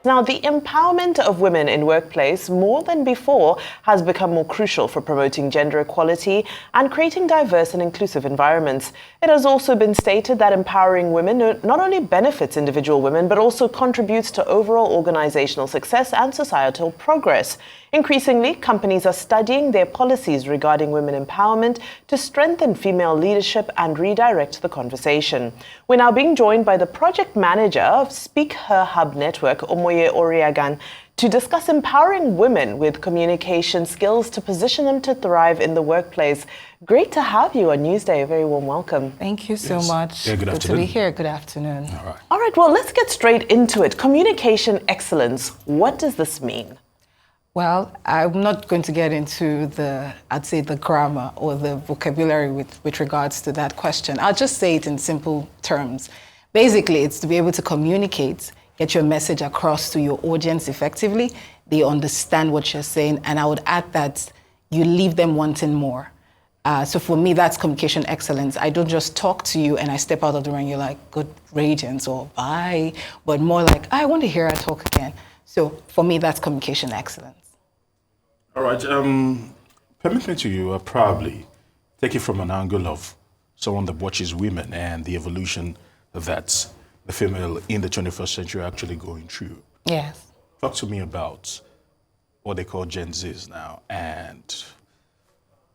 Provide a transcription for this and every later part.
Now, the empowerment of women in workplace, more than before, has become more crucial for promoting gender equality and creating diverse and inclusive environments. It has also been stated that empowering women not only benefits individual women, but also contributes to overall organizational success and societal progress. Increasingly, companies are studying their policies regarding women empowerment to strengthen female leadership and redirect the conversation. We're now being joined by the project manager of Speak Her Hub Network, Omoye Oriaghan, to discuss empowering women with communication skills to position them to thrive in the workplace. Great to have you on Newsday. A very warm welcome. Thank you so much. Yeah, good afternoon. To be here. Good afternoon. All right, well, let's get straight into it. Communication excellence. What does this mean? Well, I'm not going to get into the grammar or the vocabulary with regards to that question. I'll just say it in simple terms. Basically, it's to be able to communicate, get your message across to your audience effectively. They understand what you're saying, and I would add that you leave them wanting more. So for me, that's communication excellence. I don't just talk to you and I step out of the room and you're like, good radiance or bye, but more like, I want to hear her talk again. So for me, that's communication excellence. All right. Permit me to probably take it from an angle of someone that watches women and the evolution that the female in the 21st century are actually going through. Yes. Talk to me about what they call Gen Zs now and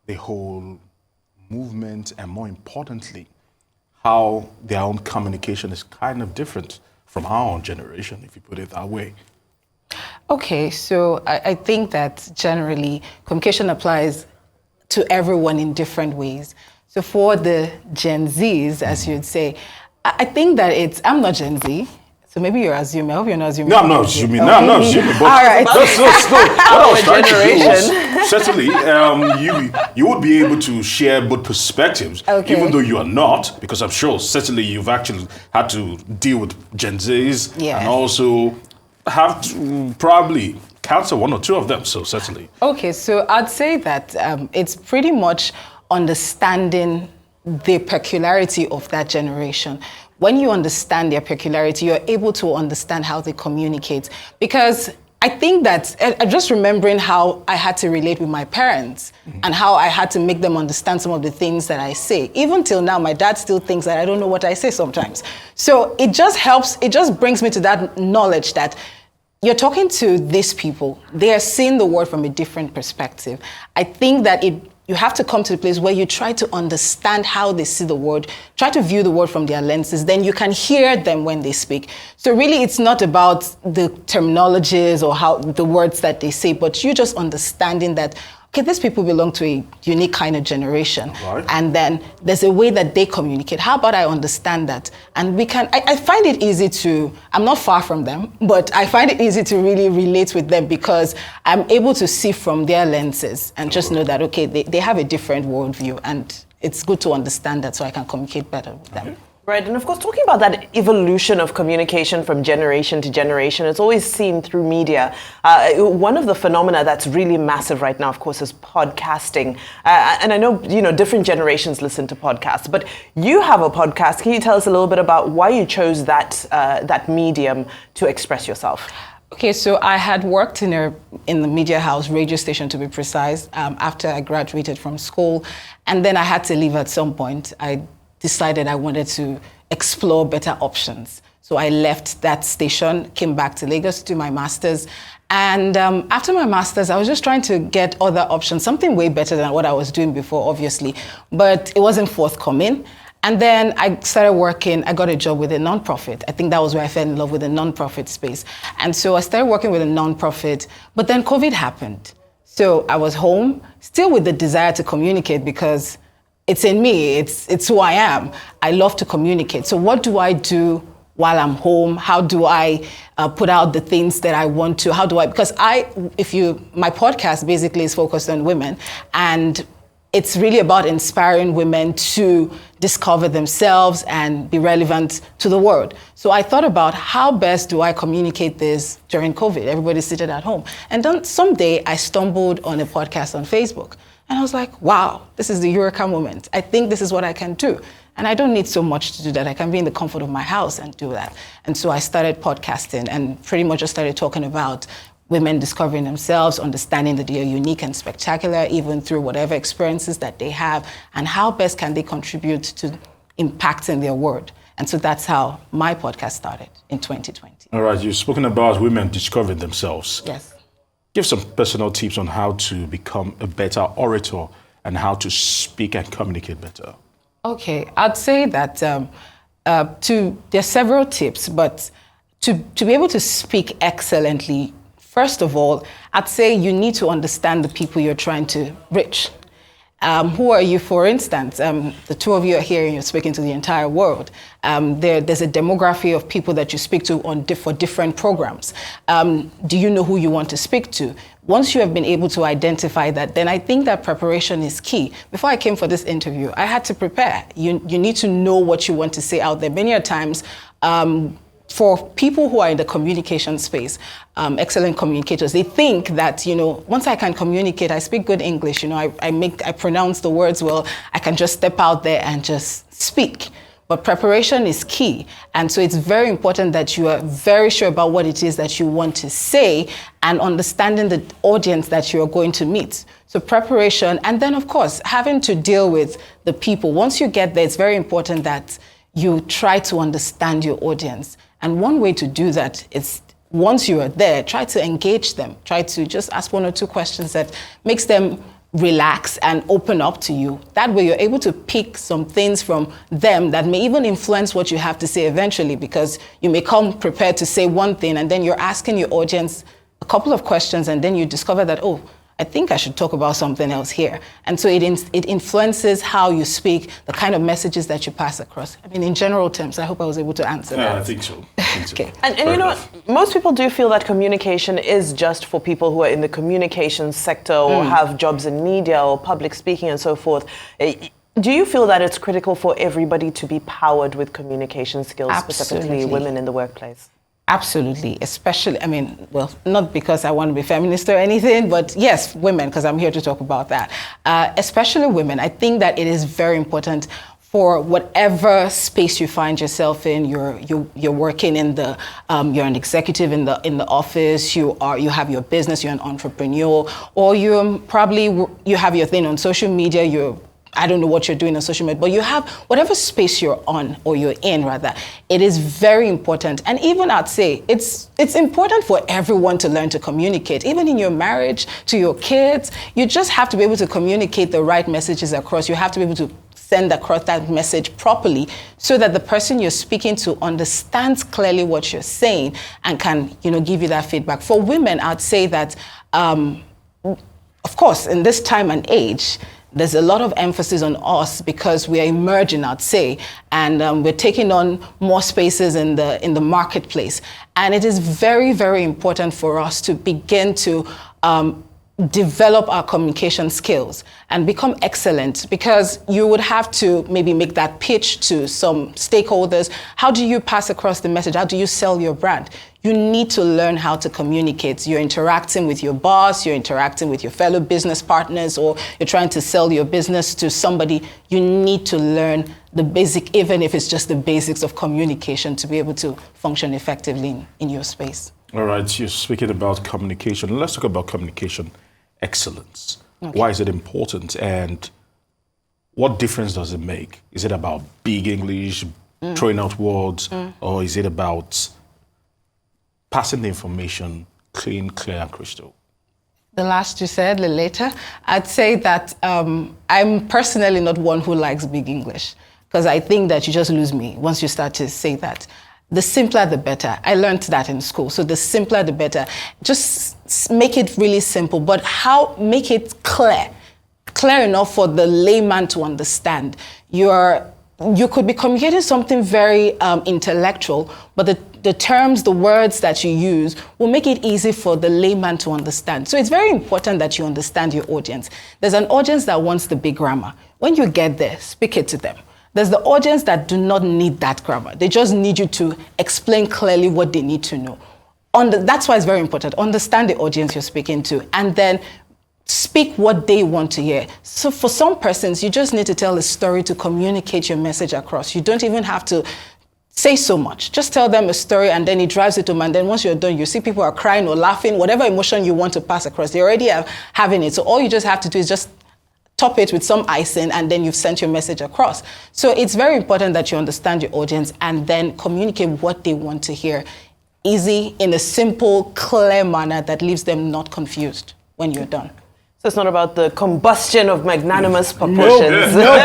the whole movement, and more importantly, how their own communication is kind of different from our own generation, if you put it that way. Okay, so I think that generally communication applies to everyone in different ways. So for the Gen Zs, as you'd say, I think that I'm not Gen Z, so maybe you're assuming. I hope you're not assuming. No, I'm not assuming. Okay. No, I'm not assuming. But all right. What I was trying to do was, certainly, you would be able to share both perspectives, okay, even though you are not, because I'm sure certainly you've actually had to deal with Gen Zs, yes, and also have to probably counsel one or two of them, so certainly. Okay, so I'd say that it's pretty much understanding the peculiarity of that generation. When you understand their peculiarity, you're able to understand how they communicate. Because I think that, just remembering how I had to relate with my parents, and how I had to make them understand some of the things that I say. Even till now, my dad still thinks that I don't know what I say sometimes. So it just helps, it just brings me to that knowledge that you're talking to these people. They are seeing the world from a different perspective. I think that you have to come to the place where you try to understand how they see the world, try to view the world from their lenses, then you can hear them when they speak. So really, it's not about the terminologies or how the words that they say, but you just understanding that, okay, these people belong to a unique kind of generation. Right. And then there's a way that they communicate. How about I understand that? And I find it easy I'm not far from them, but I find it easy to really relate with them because I'm able to see from their lenses and just know that, okay, they have a different worldview, and it's good to understand that so I can communicate better with them. Right, and of course, talking about that evolution of communication from generation to generation, it's always seen through media. One of the phenomena that's really massive right now, of course, is podcasting. And I know, different generations listen to podcasts, but you have a podcast. Can you tell us a little bit about why you chose that medium to express yourself? Okay, so I had worked in the media house, radio station to be precise, after I graduated from school. And then I had to leave at some point. I decided I wanted to explore better options. So I left that station, came back to Lagos to do my master's. And after my master's, I was just trying to get other options, something way better than what I was doing before, obviously. But it wasn't forthcoming. And then I started working, I got a job with a nonprofit. I think that was where I fell in love with the nonprofit space. And so I started working with a nonprofit, but then COVID happened. So I was home, still with the desire to communicate because it's in me, it's who I am. I love to communicate. So what do I do while I'm home? How do I put out the things that I want to? Because my podcast basically is focused on women, and it's really about inspiring women to discover themselves and be relevant to the world. So I thought about how best do I communicate this during COVID? Everybody's seated at home. And then someday I stumbled on a podcast on Facebook. And I was like, wow, this is the Eureka moment. I think this is what I can do. And I don't need so much to do that. I can be in the comfort of my house and do that. And so I started podcasting and pretty much just started talking about women discovering themselves, understanding that they are unique and spectacular, even through whatever experiences that they have, and how best can they contribute to impacting their world. And so that's how my podcast started in 2020. All right, you've spoken about women discovering themselves. Yes. Give some personal tips on how to become a better orator and how to speak and communicate better. Okay, I'd say that there are several tips, but to be able to speak excellently, first of all, I'd say you need to understand the people you're trying to reach. Who are you, for instance? The two of you are here and you're speaking to the entire world. There's a demography of people that you speak to for different programs. Do you know who you want to speak to? Once you have been able to identify that, then I think that preparation is key. Before I came for this interview, I had to prepare. You need to know what you want to say out there. Many times, for people who are in the communication space, excellent communicators, they think that, once I can communicate, I speak good English, I pronounce the words well, I can just step out there and just speak. But preparation is key. And so it's very important that you are very sure about what it is that you want to say and understanding the audience that you're going to meet. So preparation, and then of course, having to deal with the people. Once you get there, it's very important that you try to understand your audience. And one way to do that is, once you are there, try to engage them. Try to just ask one or two questions that makes them relax and open up to you. That way you're able to pick some things from them that may even influence what you have to say eventually, because you may come prepared to say one thing and then you're asking your audience a couple of questions and then you discover that, oh, I think I should talk about something else here. And so it influences how you speak, the kind of messages that you pass across. I mean, in general terms, I hope I was able to answer that. I think so. Okay. And most people do feel that communication is just for people who are in the communications sector or have jobs in media or public speaking and so forth. Do you feel that it's critical for everybody to be powered with communication skills, specifically women in the workplace? Absolutely, especially, not because I want to be feminist or anything, but yes, women, because I'm here to talk about that. Especially women, I think that it is very important for whatever space you find yourself in. You're working in the, you're an executive in the office. You have your business. You're an entrepreneur, or you have your thing on social media. I don't know what you're doing on social media, but you have whatever space you're on, or you're in rather, it is very important. And even I'd say it's important for everyone to learn to communicate. Even in your marriage, to your kids, you just have to be able to communicate the right messages across. You have to be able to send across that message properly so that the person you're speaking to understands clearly what you're saying and can, give you that feedback. For women, I'd say that, of course, in this time and age, there's a lot of emphasis on us because we are emerging, I'd say, and we're taking on more spaces in the marketplace. And it is very, very important for us to begin to develop our communication skills and become excellent, because you would have to maybe make that pitch to some stakeholders. How do you pass across the message? How do you sell your brand? You need to learn how to communicate. You're interacting with your boss, you're interacting with your fellow business partners, or you're trying to sell your business to somebody. You need to learn the basic, even if it's just the basics of communication, to be able to function effectively in your space. All right, you're speaking about communication. Let's talk about communication excellence. Okay. Why is it important, and what difference does it make? Is it about big English, throwing out words, or is it about passing the information clean, clear, and crystal? The last you said, the later, I'd say that I'm personally not one who likes big English, because I think that you just lose me once you start to say that. The simpler, the better. I learned that in school. So the simpler, the better. Just make it really simple, but make it clear enough for the layman to understand. You could be communicating something very intellectual, but the terms, the words that you use will make it easy for the layman to understand. So it's very important that you understand your audience. There's an audience that wants the big grammar. When you get there, speak it to them. There's the audience that do not need that grammar. They just need you to explain clearly what they need to know. That's why it's very important. Understand the audience you're speaking to, and then speak what they want to hear. So for some persons, you just need to tell a story to communicate your message across. You don't even have to say so much. Just tell them a story and then it drives it home. And then once you're done, you see people are crying or laughing, whatever emotion you want to pass across, they already are having it. So all you just have to do is just top it with some icing and then you've sent your message across. So it's very important that you understand your audience and then communicate what they want to hear. Easy, in a simple, clear manner that leaves them not confused when you're done. So it's not about the combustion of magnanimous proportions. No.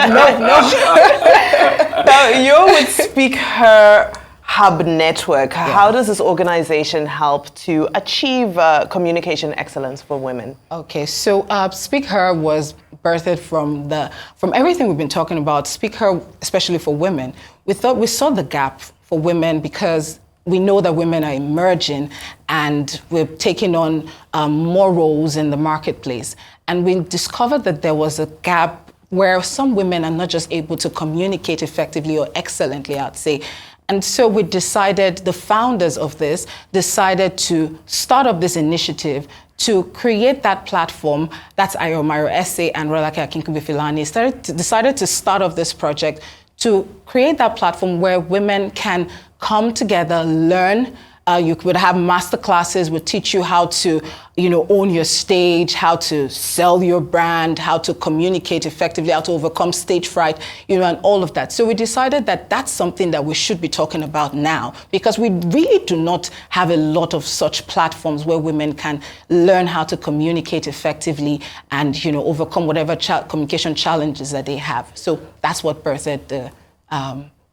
Now, you're with Speak Her Hub Network. Yeah. How does this organization help to achieve communication excellence for women? Okay, so Speak Her was birthed from everything we've been talking about. Speak Her, especially for women. We saw the gap for women because we know that women are emerging and we're taking on more roles in the marketplace. And we discovered that there was a gap where some women are not just able to communicate effectively or excellently, I'd say. And so we decided, the founders of this decided to start up this initiative to create that platform. That's Ayomayo Esse and Rolake Akinkunbi-Filani decided to start off this project to create that platform where women can come together, learn. You would have master classes, would teach you how to, own your stage, how to sell your brand, how to communicate effectively, how to overcome stage fright, and all of that. So we decided that that's something that we should be talking about now because we really do not have a lot of such platforms where women can learn how to communicate effectively and, overcome whatever communication challenges that they have. So that's what birthed the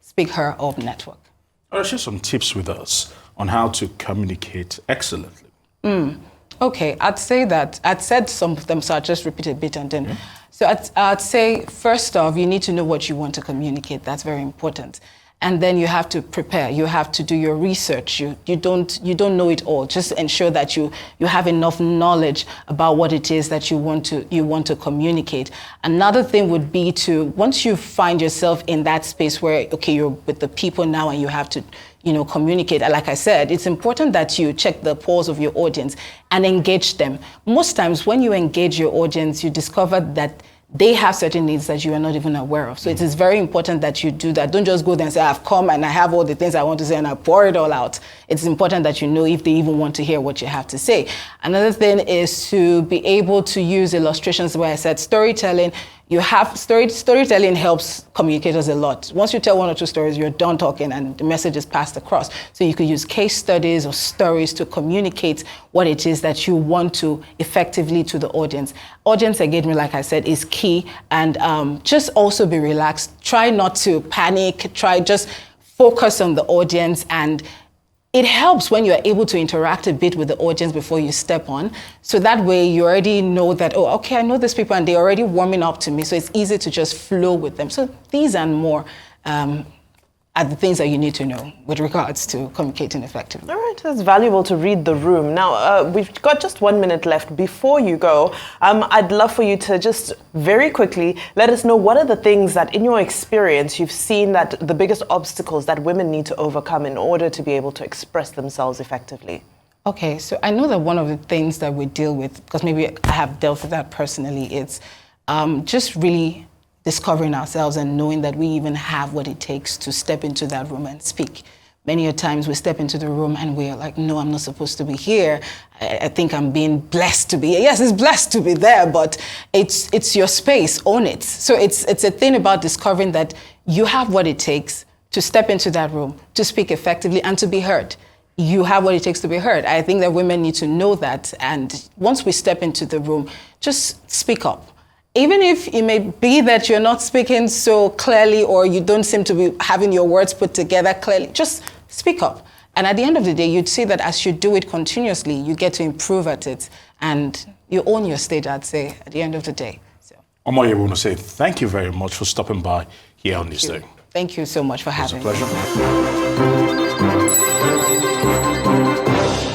Speak Her Hub Network. I'll share some tips with us on how to communicate excellently. Okay, I'd said some of them, so I'll just repeat a bit and then. So I'd say, first off, you need to know what you want to communicate. That's very important. And then you have to prepare. You have to do your research. You don't know it all. Just ensure that you have enough knowledge about what it is that you want to communicate. Another thing would be to, once you find yourself in that space where, okay, you're with the people now and you have to communicate. Like I said, it's important that you check the pulse of your audience and engage them. Most times when you engage your audience, you discover that they have certain needs that you are not even aware of. So it is very important that you do that. Don't just go there and say, I've come and I have all the things I want to say and I pour it all out. It's important that you know if they even want to hear what you have to say. Another thing is to be able to use illustrations where I said storytelling. Storytelling helps communicators a lot. Once you tell one or two stories, you're done talking and the message is passed across. So you could use case studies or stories to communicate what it is that you want to effectively to the audience. Audience engagement, like I said, is key. And just also be relaxed. Try not to panic. Just focus on the audience, and it helps when you're able to interact a bit with the audience before you step on. So that way you already know that, oh, okay, I know these people and they're already warming up to me. So it's easy to just flow with them. So these and more are the things that you need to know with regards to communicating effectively. All right, it's valuable to read the room. Now, we've got just 1 minute left. Before you go, I'd love for you to just very quickly let us know what are the things that in your experience you've seen that the biggest obstacles that women need to overcome in order to be able to express themselves effectively. Okay, so I know that one of the things that we deal with, because maybe I have dealt with that personally, it's just really discovering ourselves and knowing that we even have what it takes to step into that room and speak. Many a times we step into the room and we're like, no, I'm not supposed to be here. I think I'm being blessed to be here. Yes, it's blessed to be there, but it's your space, own it. So it's a thing about discovering that you have what it takes to step into that room, to speak effectively and to be heard. You have what it takes to be heard. I think that women need to know that. And once we step into the room, just speak up. Even if it may be that you're not speaking so clearly or you don't seem to be having your words put together clearly, just speak up. And at the end of the day, you'd see that as you do it continuously, you get to improve at it and you own your stage, I'd say, at the end of the day. So, Omoye, we want to say thank you very much for stopping by here on this day. Thank you so much for having me. It's a pleasure.